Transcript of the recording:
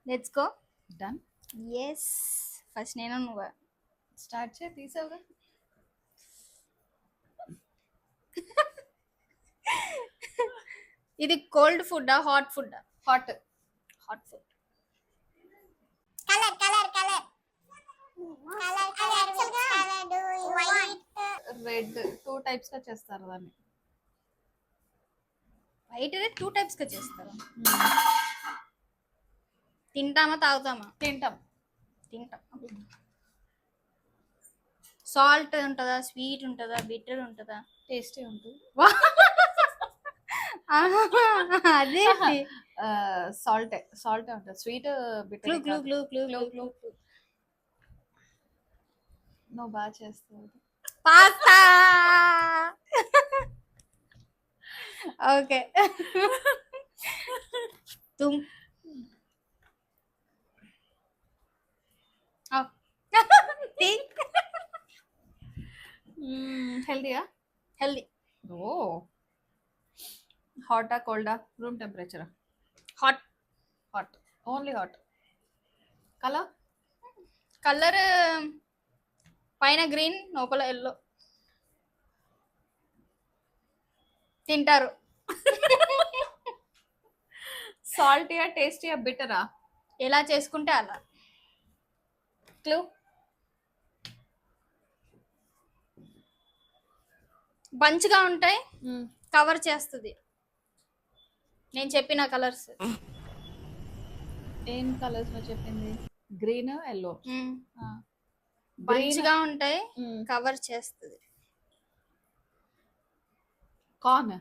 Let's go. Done. Yes, first నేను నువ్వు start చేయి. తీసావుగా. ఇది కోల్డ్ ఫుడ్డా హాట్ ఫుడ్డా? Hot. Hot food. Colour colour colour colour colour colour do you want? Red. 2 types గా చేస్తారు దాన్ని. వైట్ రే 2 types గా చేస్తారు. తింటామా తాగుతామా? తింటాం. తింటాం. సాల్ట్ ఉంటుందా, స్వీట్ ఉంటుందా, బిటర్ ఉంటుందా? టేస్టీ ఉంటుంది. అదే సాల్టే ఉంటుంది. Sweet clue clue clue clue clue. నువ్వు బాగా చేస్తావు. పాస్తా. ఓకే. तुम హెల్దీయా? హెల్దీ. ఓ. హాటా కోల్డా? రూమ్ టెంపరేచరా? Hot. Hot. Only hot. Colour? Colour పైన గ్రీన్, లోపల ఎల్లో. తింటారు. సాల్టీయా, టేస్టీయా, బిటరా? ఎలా చేసుకుంటే అలా. క్లూ? బంచ్గా ఉంటాయి, కవర్ చేస్తుంది. నేను చెప్పిన కలర్స్. ఏం కలర్స్ లో చెప్పింది? Green, yellow. బంచ్గా ఉంటాయి, కవర్ చేస్తుంది. కార్న్.